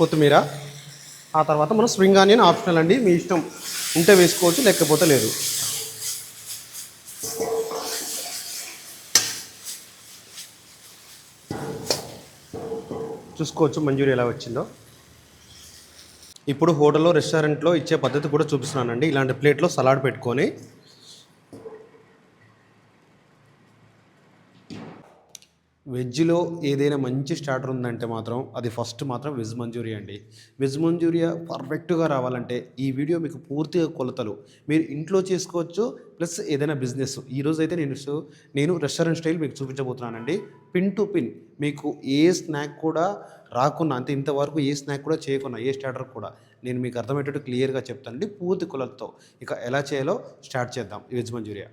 కొత్తిమీర, ఆ తర్వాత మనం స్ప్రింగ్ ఆనియన్ ఆప్షనల్ అండి, మీ ఇష్టం ఉంటే వేసుకోవచ్చు లేకపోతే లేదు. చూసుకోవచ్చు మంచూరియా ఎలా వచ్చిందో. ఇప్పుడు హోటల్లో రెస్టారెంట్లో ఇచ్చే పద్ధతి కూడా చూపిస్తున్నానండి. ఇలాంటి ప్లేట్లో సలాడ్ పెట్టుకొని వెజ్లో ఏదైనా మంచి స్టార్టర్ ఉందంటే మాత్రం అది ఫస్ట్ మాత్రం వెజ్ మంచూరియా అండి. వెజ్ మంచూరియా పర్ఫెక్ట్గా రావాలంటే ఈ వీడియో మీకు పూర్తిగా కొలతలు మీరు ఇంట్లో చేసుకోవచ్చు, ప్లస్ ఏదైనా బిజినెస్. ఈరోజు అయితే నేను రెస్టారెంట్ స్టైల్ మీకు చూపించబోతున్నానండి. పిన్ టు పిన్ మీకు ఏ స్నాక్ కూడా రాకున్నా, అంటే ఇంతవరకు ఏ స్నాక్ కూడా చేయకున్నా, ఏ స్టార్టర్ కూడా నేను మీకు అర్థమయ్యేటట్టు క్లియర్గా చెప్తానండి పూర్తి కొలతతో. ఇక ఎలా చేయాలో స్టార్ట్ చేద్దాం ఈ వెజ్ మంచూరియా.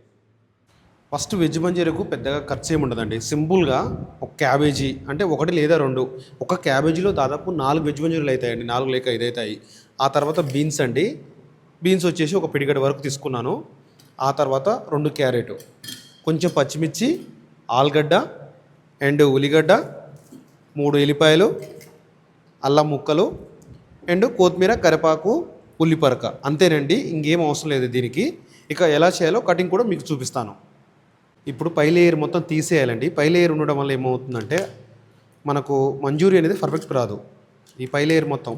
ఫస్ట్ వెజ్ మంచూరియాకు పెద్దగా ఖర్చు ఏమి ఉండదండి. సింపుల్గా ఒక క్యాబేజీ అంటే ఒకటి లేదా రెండు, ఒక క్యాబేజీలో దాదాపు 4 వెజ్ మంచూరియాలు అవుతాయండి, 4 లేక 5 అవుతాయి. ఆ తర్వాత బీన్స్ అండి, బీన్స్ వచ్చేసి ఒక పిడిగడ వరకు తీసుకున్నాను. ఆ తర్వాత 2 క్యారెట్, కొంచెం పచ్చిమిర్చి, ఆలుగడ్డ అండ్ ఉల్లిగడ్డ, 3 ఎల్లిపాయలు, అల్లం ముక్కలు అండ్ కొత్తిమీర, కరివేపాకు, ఉల్లిపరక, అంతేనండి. ఇంకేం అవసరం లేదు దీనికి. ఇక ఎలా చేయాలో కటింగ్ కూడా మీకు చూపిస్తాను. ఇప్పుడు పై లేయర్ మొత్తం తీసేయాలండి. పై లేయర్ ఉండడం వల్ల ఏమవుతుందంటే మనకు మంచూరి అనేది పర్ఫెక్ట్ రాదు. ఈ పై లేయర్ మొత్తం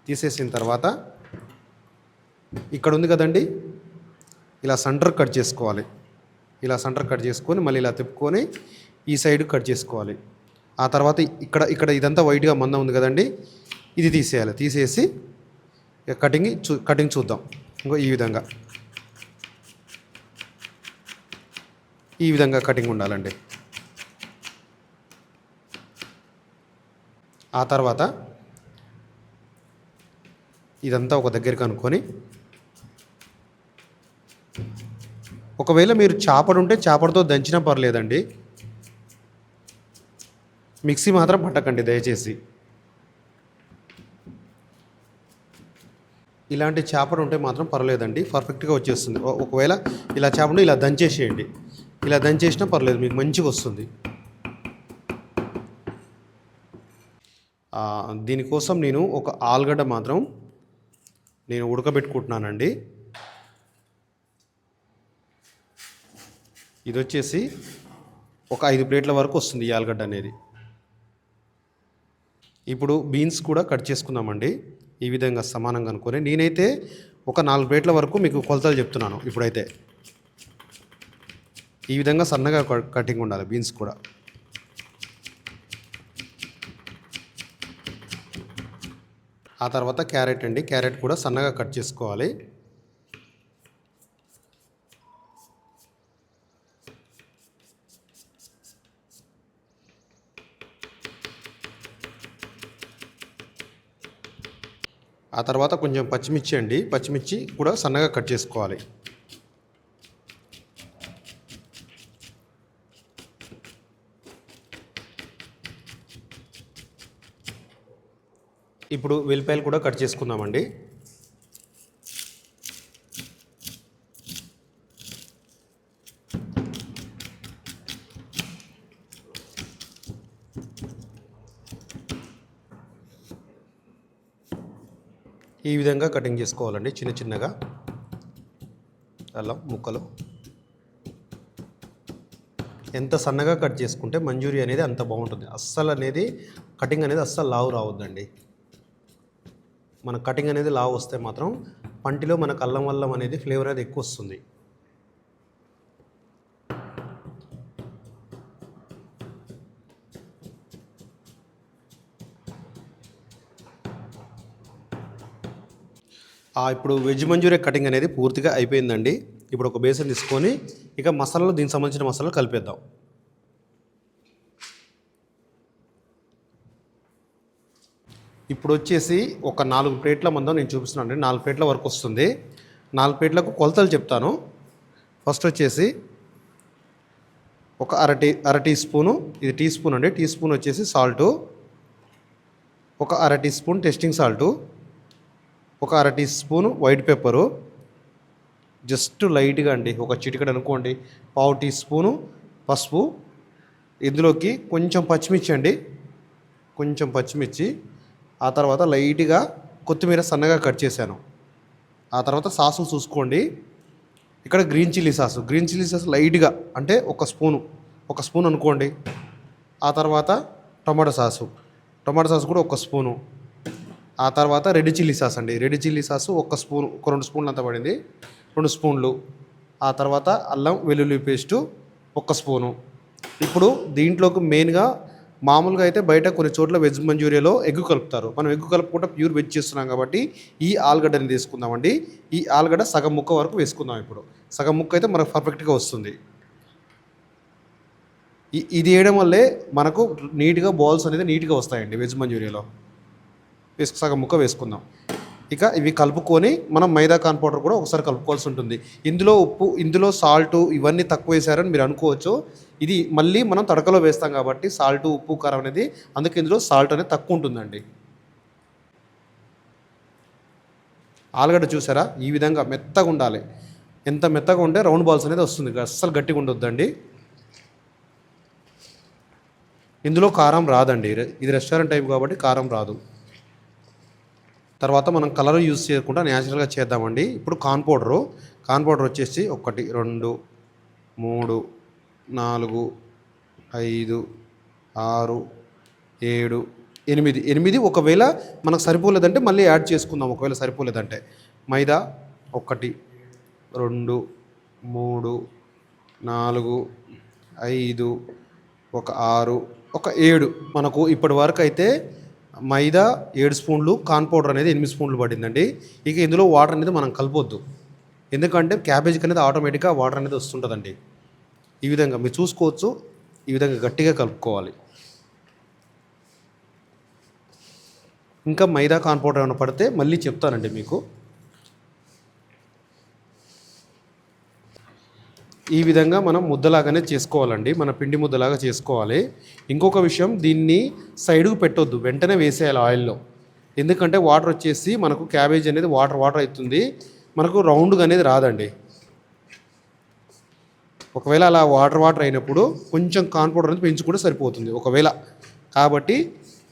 తీసేసిన తర్వాత ఇక్కడ ఉంది కదండి, ఇలా సెంటర్ కట్ చేసుకోవాలి. ఇలా సెంటర్ కట్ చేసుకొని మళ్ళీ ఇలా తిప్పుకొని ఈ సైడ్ కట్ చేసుకోవాలి. ఆ తర్వాత ఇక్కడ ఇక్కడ ఇదంతా వైట్గా మందం ఉంది కదండి, ఇది తీసేయాలి. తీసేసి కటింగ్ చూద్దాం. ఇంకో ఈ విధంగా కటింగ్ ఉండాలండి. ఆ తర్వాత ఇదంతా ఒక దగ్గరికి అనుకొని, ఒకవేళ మీరు చాపడు ఉంటే చాపడుతో దంచినా పర్లేదండి, మిక్సీ మాత్రం పట్టకండి దయచేసి. ఇలాంటి చేపడు ఉంటే మాత్రం పర్లేదండి, పర్ఫెక్ట్గా వచ్చేస్తుంది. ఒకవేళ ఇలా చేపడు ఇలా దంచేసేయండి, ఇలా దంచేసినా పర్లేదు, మీకు మంచిగా వస్తుంది. దీనికోసం నేను ఒక ఆలుగడ్డ మాత్రం నేను ఉడకబెట్టుకుంటున్నానండి. ఇది వచ్చేసి ఒక 5 ప్లేట్ల వరకు వస్తుంది ఈ ఆలుగడ్డ అనేది. ఇప్పుడు బీన్స్ కూడా కట్ చేసుకుందామండి. ఈ విధంగా సమానంగా అనుకొని నేనైతే ఒక 4 ప్లేట్ల వరకు మీకు కొలతలు చెప్తున్నాను. ఇప్పుడైతే ఈ విధంగా సన్నగా కటింగ్ ఉండాలి బీన్స్ కూడా. ఆ తర్వాత క్యారెట్ అండి, క్యారెట్ కూడా సన్నగా కట్ చేసుకోవాలి. ఆ తర్వాత కొంచెం పచ్చిమిర్చి అండి, పచ్చిమిర్చి కూడా సన్నగా కట్ చేసుకోవాలి. ఇప్పుడు వెల్లిపాయలు కూడా కట్ చేసుకుందామండి. ఈ విధంగా కటింగ్ చేసుకోవాలండి, చిన్న చిన్నగా అల్లం ముక్కలు. ఎంత సన్నగా కట్ చేసుకుంటే మంచూరి అనేది అంత బాగుంటుంది. కటింగ్ అనేది అస్సలు లావు రావద్దండి. మన కటింగ్ అనేది లావు వస్తే మాత్రం పంటిలో మనకు అల్లం అనేది ఫ్లేవర్ అనేది ఎక్కువ వస్తుంది. ఇప్పుడు వెజ్ మంచూరియా కటింగ్ అనేది పూర్తిగా అయిపోయిందండి. ఇప్పుడు ఒక బేసన్ తీసుకొని ఇక మసాలాలు, దీనికి సంబంధించిన మసాలాలు కలిపేద్దాం. ఇప్పుడు వచ్చేసి ఒక 4 ప్లేట్ల మందం నేను చూపిస్తున్నాను అండి. 4 ప్లేట్ల వరకు వస్తుంది. 4 ప్లేట్లకు కొలతలు చెప్తాను. ఫస్ట్ వచ్చేసి ఒక అర టీ స్పూను, ఇది టీ స్పూన్ అండి, టీ స్పూన్ వచ్చేసి సాల్టు, ఒక అర టీ స్పూన్ టెస్టింగ్ సాల్టు, ఒక అర teaspoon white pepper, just లైట్గా అండి, ఒక చిటికెడు అనుకోండి, పావు టీ స్పూను పసుపు, ఇందులోకి కొంచెం పచ్చిమిర్చి అండి, కొంచెం పచ్చిమిర్చి, ఆ తర్వాత లైట్గా కొత్తిమీర సన్నగా కట్ చేశాను. ఆ తర్వాత సాసులు చూసుకోండి. ఇక్కడ గ్రీన్ చిల్లీ సాస్ లైట్గా అంటే ఒక స్పూన్ అనుకోండి. ఆ తర్వాత టమాటో సాసు కూడా ఒక స్పూను. ఆ తర్వాత రెడ్ చిల్లీ సాస్ అండి. రెడ్ చిల్లీ సాసు ఒక 2 స్పూన్లు అంత పడింది, 2 స్పూన్లు. ఆ తర్వాత అల్లం వెల్లుల్లి పేస్టు ఒక స్పూను. ఇప్పుడు దీంట్లోకి మెయిన్గా మామూలుగా అయితే బయట కొన్ని చోట్ల వెజ్ మంచూరియాలో ఎగ్ కలుపుతారు. మనం ఎగ్ కలుపుకుంటే ప్యూర్ వెజ్ చేస్తున్నాం కాబట్టి ఈ ఆలుగడ్డని తీసుకుందామండి. ఈ ఆలుగడ్డ సగం ముక్క వరకు వేసుకుందాం. ఇప్పుడు సగం ముక్క అయితే మనకు పర్ఫెక్ట్గా వస్తుంది. ఇది వేయడం వల్లే మనకు నీట్గా బాల్స్ అనేది నీట్గా వస్తాయండి వెజ్ మంచూరియాలో. సగం ముక్క వేసుకుందాం. ఇక ఇవి కలుపుకొని మనం మైదా కార్న్ పౌడర్ కూడా ఒకసారి కలుపుకోవాల్సి ఉంటుంది. ఇందులో ఉప్పు, ఇందులో సాల్టు ఇవన్నీ తక్కువ వేసారని మీరు అనుకోవచ్చు. ఇది మళ్ళీ మనం తడకలో వేస్తాం కాబట్టి సాల్టు, ఉప్పు, కారం అనేది, అందుకే ఇందులో సాల్ట్ అనేది తక్కువ ఉంటుందండి. ఆలుగడ్డ చూసారా ఈ విధంగా మెత్తగా ఉండాలి. ఎంత మెత్తగా ఉంటే రౌండ్ బాల్స్ అనేది వస్తుంది, అస్సలు గట్టిగా ఉండొద్దండి. ఇందులో కారం రాదండి, ఇది రెస్టారెంట్ టైప్ కాబట్టి కారం రాదు. తర్వాత మనం కలర్ యూజ్ చేయకుండా న్యాచురల్గా చేద్దామండి. ఇప్పుడు కార్న్ పౌడర్ వచ్చేసి 1 2 3 4 5 6 7 8. ఒకవేళ మనకు సరిపోలేదంటే మళ్ళీ యాడ్ చేసుకుందాం. ఒకవేళ సరిపోలేదంటే మైదా 1 2 3 4 5 6 7. మనకు ఇప్పటి వరకు అయితే మైదా 7 స్పూన్లు, కార్న్ పౌడర్ అనేది 8 స్పూన్లు పడిందండి. ఇక ఇందులో వాటర్ అనేది మనం కలపొద్దు, ఎందుకంటే క్యాబేజీకి అనేది ఆటోమేటిక్గా వాటర్ అనేది వస్తుంటుందండి. ఈ విధంగా మీరు చూసుకోవచ్చు, ఈ విధంగా గట్టిగా కలుపుకోవాలి. ఇంకా మైదా కార్న్ పౌడర్ ఏమైనా పడితే మళ్ళీ చెప్తానండి మీకు. ఈ విధంగా మనం ముద్దలాగానే చేసుకోవాలండి, మన పిండి ముద్దలాగా చేసుకోవాలి. ఇంకొక విషయం, దీన్ని సైడ్కు పెట్టొద్దు, వెంటనే వేసేయాలి ఆయిల్లో. ఎందుకంటే వాటర్ వచ్చేసి మనకు క్యాబేజ్ అనేది వాటర్ అవుతుంది, మనకు రౌండ్గా అనేది రాదండి. ఒకవేళ అలా వాటర్ అయినప్పుడు కొంచెం కార్న్ పౌడర్ అనేది పెంచుకుంటే సరిపోతుంది ఒకవేళ. కాబట్టి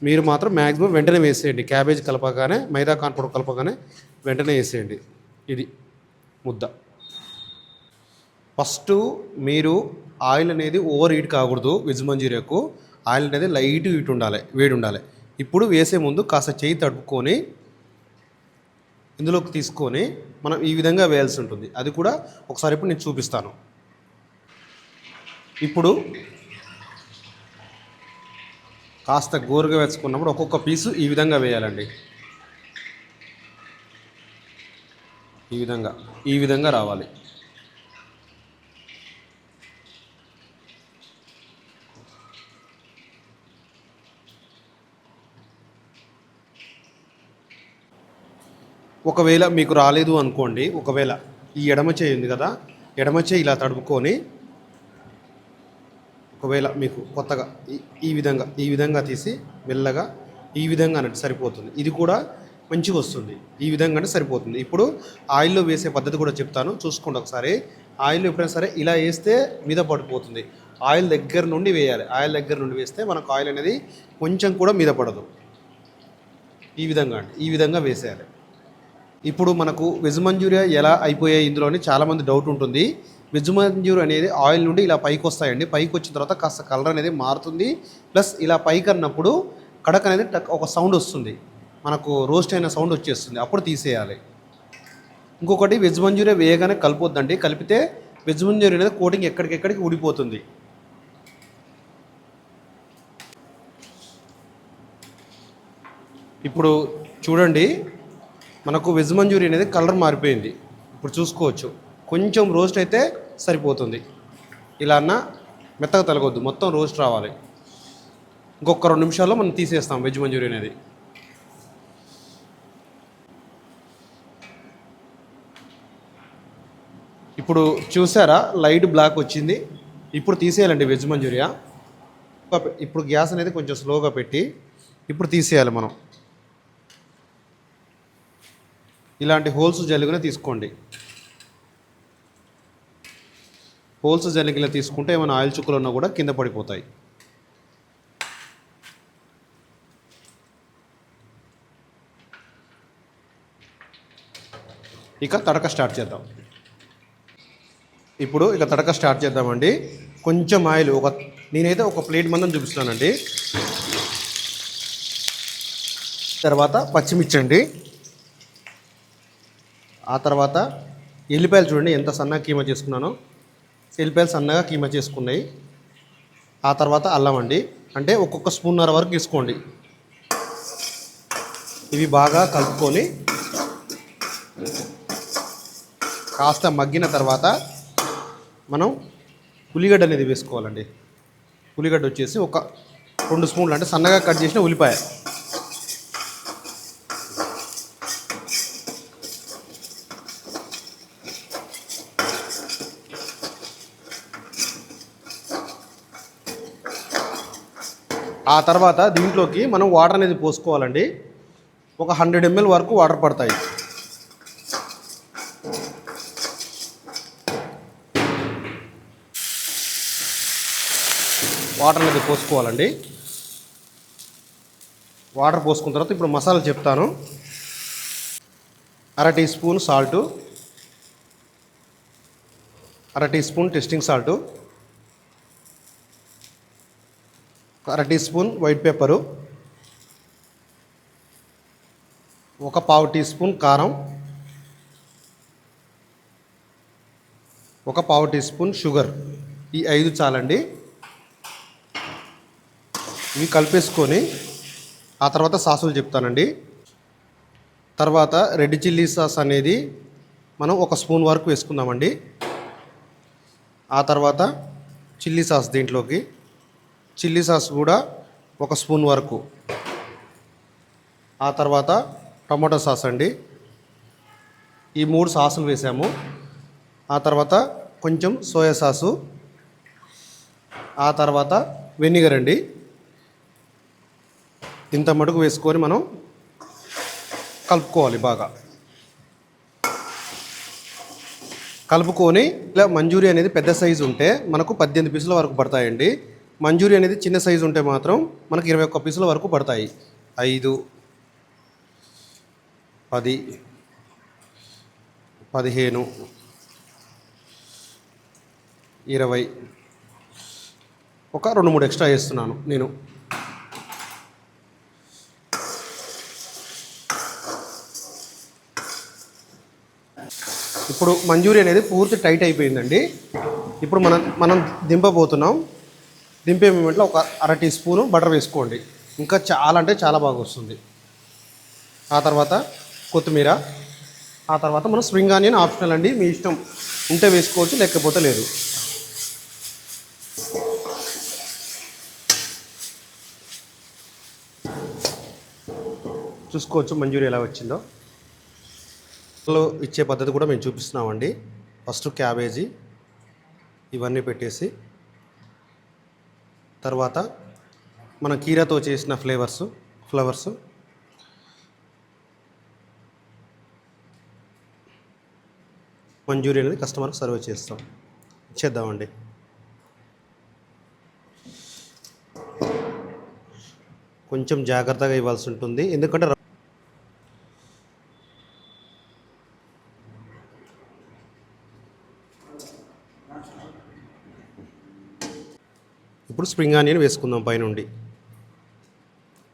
మీరు మాత్రం మ్యాక్సిమం వెంటనే వేసేయండి, క్యాబేజ్ కలపగానే మైదా కార్న్ పౌడర్ కలపగానే వెంటనే వేసేయండి. ఇది ముద్ద. ఫస్ట్ మీరు ఆయిల్ అనేది ఓవర్ హీట్ కాకూడదు. వెజ్ మంచూరియాకు ఆయిల్ అనేది లైట్ వేడి ఉండాలి. ఇప్పుడు వేసే ముందు కాస్త చేయి తడుపుకొని ఇందులోకి తీసుకొని మనం ఈ విధంగా వేయాల్సి ఉంటుంది. అది కూడా ఒకసారి ఇప్పుడు నేను చూపిస్తాను. ఇప్పుడు కాస్త గోరుగా వేసుకున్నప్పుడు ఒక్కొక్క పీసు ఈ విధంగా వేయాలండి. ఈ విధంగా రావాలి. ఒకవేళ మీకు రాలేదు అనుకోండి, ఒకవేళ ఈ ఎడమ చేయి ఉంది కదా, ఎడమ చేయి ఇలా తడుపుకొని ఒకవేళ మీకు కొత్తగా ఈ విధంగా తీసి మెల్లగా ఈ విధంగా అంటే సరిపోతుంది. ఇది కూడా మంచిగా వస్తుంది. ఈ విధంగా అంటే సరిపోతుంది. ఇప్పుడు ఆయిల్లో వేసే పద్ధతి కూడా చెప్తాను, చూసుకోండి ఒకసారి. ఆయిల్ ఎప్పుడైనా సరే ఇలా వేస్తే మీద పడిపోతుంది. ఆయిల్ దగ్గర నుండి వేయాలి. ఆయిల్ దగ్గర నుండి వేస్తే మనకు ఆయిల్ అనేది కొంచెం కూడా మీద పడదు. ఈ విధంగా వేసేయాలి. ఇప్పుడు మనకు వెజ్ మంచూరియా ఎలా అయిపోయాయి ఇందులోని చాలామంది డౌట్ ఉంటుంది. వెజ్ మంచూరియా అనేది ఆయిల్ నుండి ఇలా పైకి వస్తాయండి. పైకి వచ్చిన తర్వాత కాస్త కలర్ అనేది మారుతుంది. ప్లస్ ఇలా పైకి అన్నప్పుడు కడక్ అనేది ఒక సౌండ్ వస్తుంది, మనకు రోస్ట్ అయిన సౌండ్ వచ్చేస్తుంది, అప్పుడు తీసేయాలి. ఇంకొకటి, వెజ్ మంచూరియా వేయగానే కలిపొద్దండి. కలిపితే వెజ్ మంచూరియా అనేది కోటింగ్ ఎక్కడికెక్కడికి ఊడిపోతుంది. ఇప్పుడు చూడండి, మనకు వెజ్ మంచూరియా అనేది కలర్ మారిపోయింది. ఇప్పుడు చూసుకోవచ్చు, కొంచెం రోస్ట్ అయితే సరిపోతుంది. ఇలా అన్న మెత్తగా తలగొద్దు, మొత్తం రోస్ట్ రావాలి. ఇంకొక 2 నిమిషాల్లో మనం తీసేస్తాం వెజ్ మంచూరియా అనేది. ఇప్పుడు చూసారా, లైట్ బ్లాక్ వచ్చింది. ఇప్పుడు తీసేయాలండి వెజ్ మంచూరియా. ఇప్పుడు గ్యాస్ అనేది కొంచెం స్లోగా పెట్టి ఇప్పుడు తీసేయాలి మనం. ఇలాంటి హోల్స్ జల్లిగిన తీసుకోండి. హోల్స్ జల్లిగిన తీసుకుంటే ఏమైనా ఆయిల్ చుక్కలు ఉన్నా కూడా కింద పడిపోతాయి. ఇక తడక స్టార్ట్ చేద్దాం. ఇప్పుడు ఇక తడక స్టార్ట్ చేద్దామండి. కొంచెం ఆయిల్ నేనైతే ఒక ప్లేట్ మందం చూపిస్తానండి. తర్వాత పచ్చిమిర్చి అండి. ఆ తర్వాత ఎల్లిపాయలు చూడండి ఎంత సన్నగా కీమా చేసుకున్నానో. ఎల్లిపాయలు సన్నగా కీమా చేసుకున్నాయి. ఆ తర్వాత అల్లం అండి, అంటే ఒక్కొక్క స్పూన్నర వరకు తీసుకోండి. ఇవి బాగా కలుపుకొని కాస్త మగ్గిన తర్వాత మనం ఉల్లిగడ్డ అనేది వేసుకోవాలండి. ఉల్లిగడ్డ వచ్చేసి ఒక 2 స్పూన్లు, అంటే సన్నగా కట్ చేసిన ఉల్లిపాయ. ఆ తర్వాత దీంట్లోకి మనం వాటర్ అనేది పోసుకోవాలండి. ఒక 100 ml వరకు వాటర్ పడతాయి. వాటర్ అనేది పోసుకోవాలండి. వాటర్ పోసుకున్న తర్వాత ఇప్పుడు మసాలా చెప్తాను. 1/2 teaspoon salt, 1/2 teaspoon tasting salt, 1/2 teaspoon white pepper, ఒక 1/2 టీ స్పూన్ కారం, ఒక 1/2 టీ స్పూన్ షుగర్. ఈ 5 చాలండి. ఇవి కలిపేసుకొని ఆ తర్వాత సాసులు చెప్తానండి. తర్వాత రెడ్ చిల్లీ సాస్ అనేది మనం 1 స్పూన్ వరకు వేసుకుందామండి. ఆ తర్వాత చిల్లీ సాస్, దీంట్లోకి చిల్లీ సాస్ కూడా 1 స్పూన్ వరకు. ఆ తర్వాత టమాటో సాస్ అండి. ఈ 3 సాసులు వేసాము. ఆ తర్వాత కొంచెం సోయా సాసు, ఆ తర్వాత వెనిగర్ అండి. ఇంత మటుకు వేసుకొని మనం కలుపుకోవాలి బాగా. కలుపుకొని ఇలా మంజూరి అనేది పెద్ద సైజు ఉంటే మనకు 18 పీసుల వరకు పడతాయండి. మంజూరి అనేది చిన్న సైజు ఉంటే మాత్రం మనకు 21 పీసుల వరకు పడతాయి. 5, 10, 15, 20, ఒక 2-3 ఎక్స్ట్రా వేస్తున్నాను నేను. ఇప్పుడు మంజూరి అనేది పూర్తి టైట్ అయిపోయిందండి. ఇప్పుడు మనం దింపబోతున్నాం. దింపే మూమెంట్లో ఒక 1/2 టీ స్పూను బటర్ వేసుకోండి. ఇంకా చాలా అంటే చాలా బాగా వస్తుంది. ఆ తర్వాత కొత్తిమీర, ఆ తర్వాత మనం స్ప్రింగ్ ఆనియన్ ఆప్షనల్ అండి, మీ ఇష్టం ఉంటే వేసుకోవచ్చు, లేకపోతే లేదు. చూసుకోవచ్చు మంజూరి ఎలా వచ్చిందో. ఇచ్చే పద్ధతి కూడా మేము చూపిస్తున్నామండి. ఫస్ట్ క్యాబేజీ ఇవన్నీ పెట్టేసి, తర్వాత మన కీరాతో చేసిన ఫ్లవర్స్, మంజూరి అనేది కస్టమర్కి సర్వ్ ఇచ్చేద్దామండి. కొంచెం జాగ్రత్తగా ఇవ్వాల్సి ఉంటుంది, ఎందుకంటే ఇప్పుడు స్ప్రింగ్ ఆనియన్ వేసుకుందాం పైనుండి.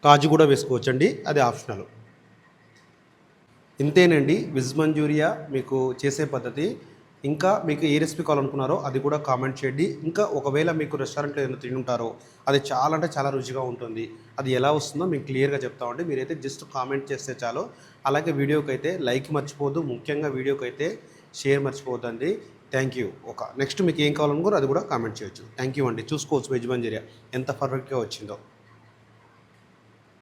కాజు కూడా వేసుకోవచ్చండి, అది ఆప్షనల్. ఇంతేనండి వెజ్ మంచూరియా మీకు చేసే పద్ధతి. ఇంకా మీకు ఏ రెసిపీ కావాలనుకున్నారో అది కూడా కామెంట్ చేయండి. ఇంకా ఒకవేళ మీకు రెస్టారెంట్లో ఏదైనా తిని ఉంటారో అది చాలా అంటే చాలా రుచిగా ఉంటుంది, అది ఎలా వస్తుందో మేము క్లియర్గా చెప్తామండి. మీరైతే జస్ట్ కామెంట్ చేస్తే చాలు. అలాగే వీడియోకి అయితే లైక్ మర్చిపోవద్దు, ముఖ్యంగా వీడియోకి అయితే షేర్ మర్చిపోవద్దండి. Thank you. నెక్స్ట్ మీకు ఏం కావాలనుకున్నారో అది కూడా కామెంట్ చేయొచ్చు. థ్యాంక్ యూ అండి. చూసుకోవచ్చు వెజ్ మంచూరియా ఎంత పర్ఫెక్ట్గా వచ్చిందో.